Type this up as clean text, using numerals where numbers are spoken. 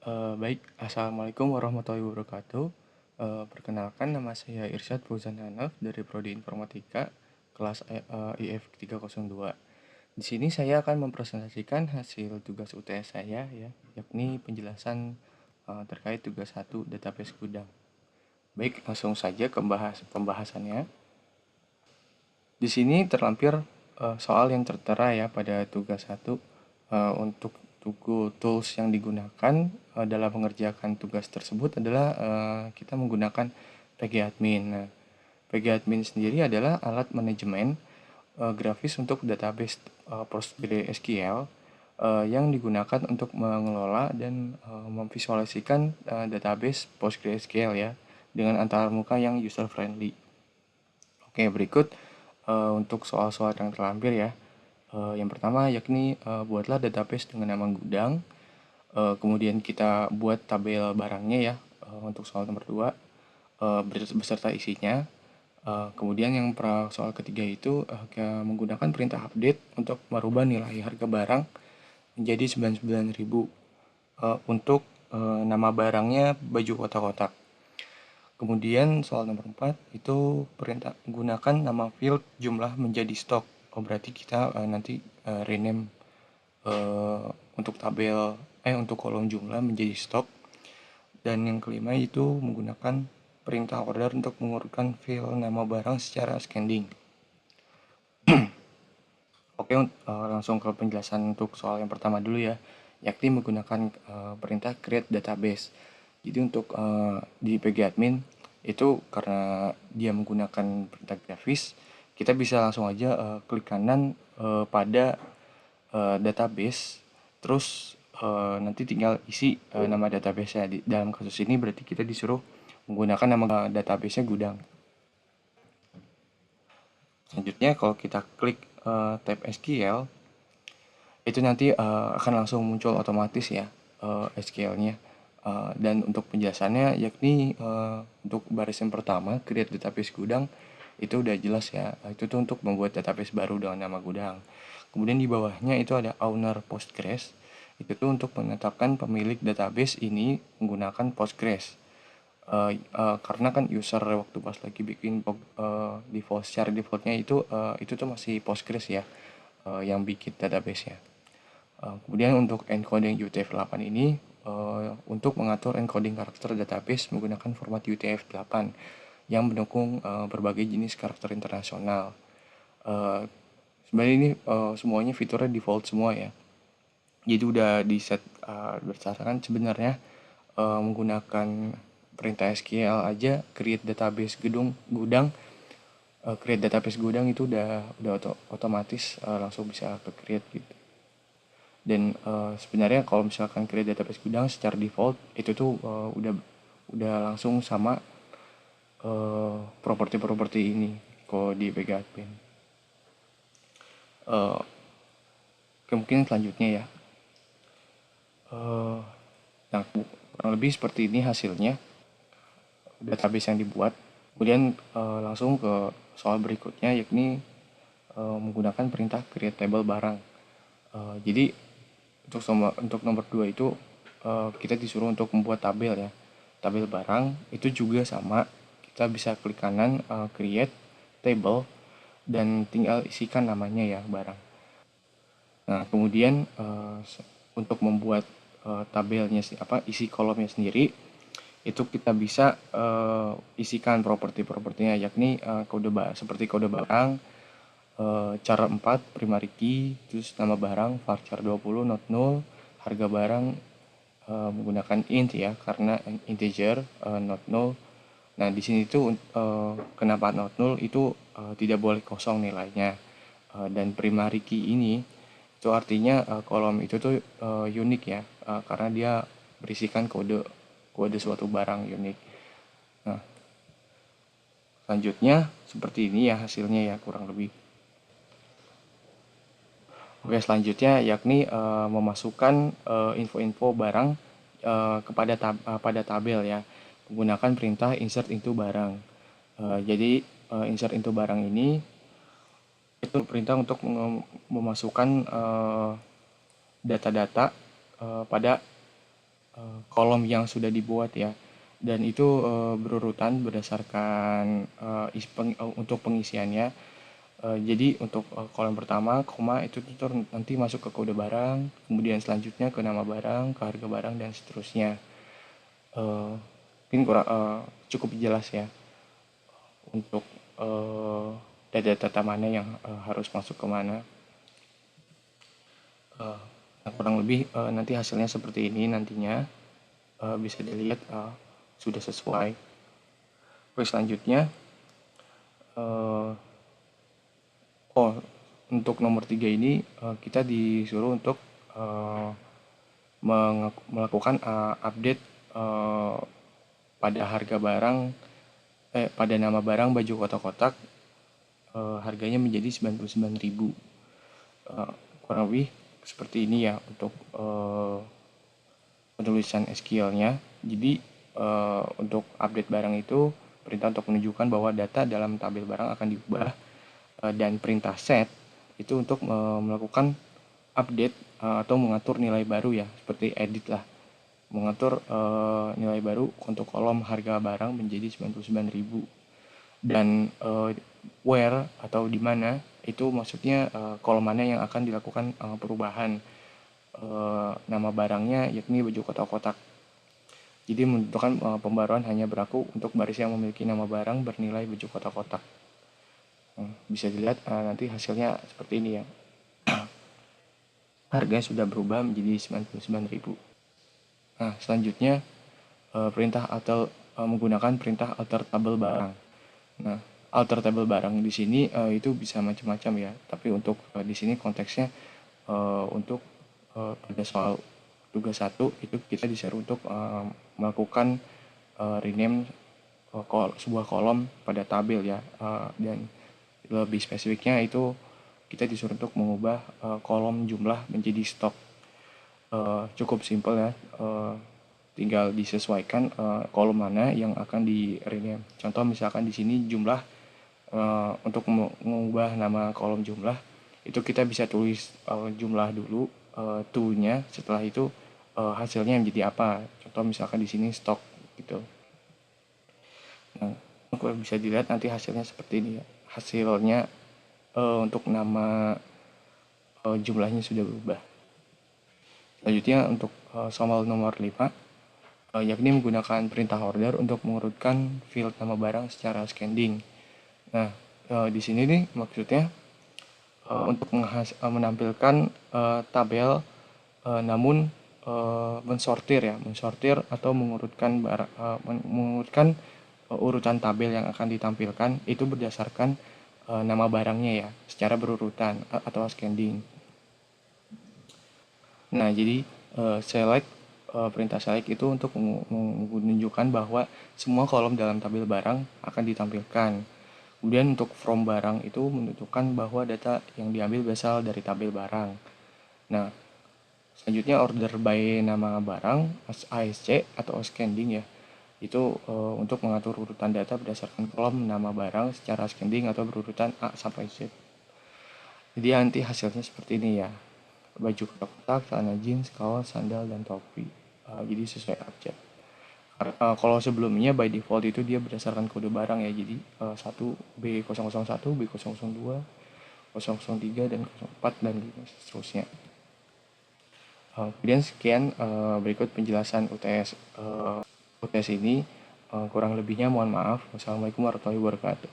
Baik, Assalamualaikum warahmatullahi wabarakatuh. Perkenalkan nama saya Irsyad Fauzan Hanaf dari Prodi Informatika kelas IF 302. Di sini saya akan mempresentasikan hasil tugas UTS saya ya, yakni penjelasan terkait tugas 1 database gudang. Baik, langsung saja ke pembahasannya. Di sini terlampir soal yang tertera ya pada tugas 1 untuk tools yang digunakan dalam mengerjakan tugas tersebut adalah kita menggunakan PGAdmin. Nah, PGAdmin sendiri adalah alat manajemen grafis untuk database PostgreSQL yang digunakan untuk mengelola dan memvisualisasikan database PostgreSQL ya dengan antarmuka yang user friendly. Oke, berikut untuk soal-soal yang terlampir ya. Yang pertama yakni buatlah database dengan nama gudang. Kemudian kita buat tabel barangnya ya untuk soal nomor 2 beserta isinya. Kemudian yang soal ketiga itu kita menggunakan perintah update untuk merubah nilai harga barang menjadi 99.000 untuk nama barangnya baju kotak-kotak. Kemudian soal nomor 4 itu perintah gunakan nama field jumlah menjadi stok. Berarti kita nanti rename untuk untuk kolom jumlah menjadi stok. Dan yang kelima itu menggunakan perintah order untuk mengurutkan file nama barang secara ascending. Oke, langsung ke penjelasan untuk soal yang pertama dulu ya, yakni menggunakan perintah create database. Jadi untuk di PGAdmin itu karena dia menggunakan perintah grafis, kita bisa langsung aja klik kanan pada database, terus nanti tinggal isi nama database-nya. Dalam kasus ini berarti kita disuruh menggunakan nama database-nya gudang. Selanjutnya kalau kita klik tab SQL, itu nanti akan langsung muncul otomatis ya SQL-nya. Dan untuk penjelasannya yakni untuk baris yang pertama create database gudang itu udah jelas ya, itu tuh untuk membuat database baru dengan nama gudang. Kemudian di bawahnya itu ada owner Postgres, itu tuh untuk menetapkan pemilik database ini menggunakan Postgres. Karena kan user waktu pas lagi bikin default secara defaultnya itu tuh masih Postgres ya yang bikin database-nya. Kemudian untuk encoding UTF-8 ini untuk mengatur encoding karakter database menggunakan format UTF-8 yang mendukung berbagai jenis karakter internasional. Sebenarnya ini semuanya fiturnya default semua ya. Jadi udah di set berdasarkan sebenarnya menggunakan perintah SQL aja create database gudang create database gudang itu udah otomatis langsung bisa ke create gitu. Dan sebenarnya kalau misalkan create database gudang secara default itu tuh udah langsung sama properti-properti ini kalau di PGAdmin. Mungkin selanjutnya ya. Nah, kurang lebih seperti ini hasilnya database yang dibuat. Kemudian langsung ke soal berikutnya yakni menggunakan perintah create table barang. Jadi untuk nomor 2 itu kita disuruh untuk membuat tabel ya. Tabel barang itu juga sama, kita bisa klik kanan create table dan tinggal isikan namanya ya barang. Nah, kemudian untuk membuat tabelnya isi kolomnya sendiri itu kita bisa isikan properti-propertinya yakni seperti kode barang, cara 4 primary key, terus nama barang varchar 20 not null, harga barang menggunakan int ya karena integer not null. Nah, di sini tuh kenapa not null itu tidak boleh kosong nilainya. Dan primary key ini itu artinya kolom itu tuh unik ya karena dia berisikan kode suatu barang unik. Nah, selanjutnya seperti ini ya hasilnya ya kurang lebih. Oke, selanjutnya yakni memasukkan info-info barang pada tabel ya menggunakan perintah insert into barang. Jadi insert into barang ini itu perintah untuk memasukkan data-data pada kolom yang sudah dibuat ya, dan itu berurutan berdasarkan untuk pengisiannya. Jadi untuk kolom pertama koma itu tuh nanti masuk ke kode barang, kemudian selanjutnya ke nama barang, ke harga barang dan seterusnya. Eh, Mungkin cukup jelas ya untuk eh, data-data mana yang harus masuk ke mana. Eh, nah, kurang lebih nanti hasilnya seperti ini nantinya. Bisa dilihat sudah sesuai. Terus selanjutnya, eh, oh untuk nomor 3 ini kita disuruh untuk eh, melakukan update eh, pada harga barang, pada nama barang baju kotak-kotak, harganya menjadi 99.000. Eh, Kurang lebih seperti ini ya untuk penulisan SQL-nya. Jadi untuk update barang itu perintah untuk menunjukkan bahwa data dalam tabel barang akan diubah, dan perintah set itu untuk melakukan update atau mengatur nilai baru ya, seperti edit lah, mengatur nilai baru untuk kolom harga barang menjadi 99.000. Dan where atau di mana itu maksudnya kolom mana yang akan dilakukan perubahan nama barangnya, yakni baju kotak-kotak. Jadi menentukan pembaruan hanya berlaku untuk baris yang memiliki nama barang bernilai baju kotak-kotak. Bisa dilihat nanti hasilnya seperti ini ya. Harganya sudah berubah menjadi 99.000. Nah, selanjutnya perintah alter menggunakan perintah alter tabel barang. Nah, alter tabel barang di sini itu bisa macam-macam ya. Tapi untuk di sini konteksnya untuk pada soal tugas 1 itu kita disuruh untuk melakukan rename sebuah kolom pada tabel ya, dan lebih spesifiknya itu kita disuruh untuk mengubah kolom jumlah menjadi stok. Cukup simpel ya, tinggal disesuaikan kolom mana yang akan di rename. Contoh misalkan di sini jumlah, untuk mengubah nama kolom jumlah itu kita bisa tulis jumlah dulu, to-nya, setelah itu hasilnya menjadi apa. Contoh misalkan di sini stok gitu. Nah, bisa dilihat nanti hasilnya seperti ini ya. Hasilnya untuk nama jumlahnya sudah berubah. Selanjutnya untuk soal nomor 5, yakni menggunakan perintah order untuk mengurutkan field nama barang secara ascending. Nah, di sini nih maksudnya untuk menampilkan tabel, namun mensortir atau mengurutkan urutan tabel yang akan ditampilkan itu berdasarkan nama barangnya ya, secara berurutan atau ascending. Nah, jadi perintah select itu untuk menunjukkan bahwa semua kolom dalam tabel barang akan ditampilkan. Kemudian untuk from barang itu menunjukkan bahwa data yang diambil berasal dari tabel barang. Nah, selanjutnya order by nama barang ASC atau ascending ya. Itu untuk mengatur urutan data berdasarkan kolom nama barang secara ascending atau berurutan A sampai Z. Jadi nanti hasilnya seperti ini ya. Baju kotak-kotak, celana jeans, kaos, sandal, dan topi. Jadi sesuai abjad. Kalau sebelumnya by default itu dia berdasarkan kode barang ya. Jadi 1 B001, B002, 003, dan 04, dan seterusnya. Kemudian sekian berikut penjelasan UTS ini. Kurang lebihnya mohon maaf. Wassalamualaikum warahmatullahi wabarakatuh.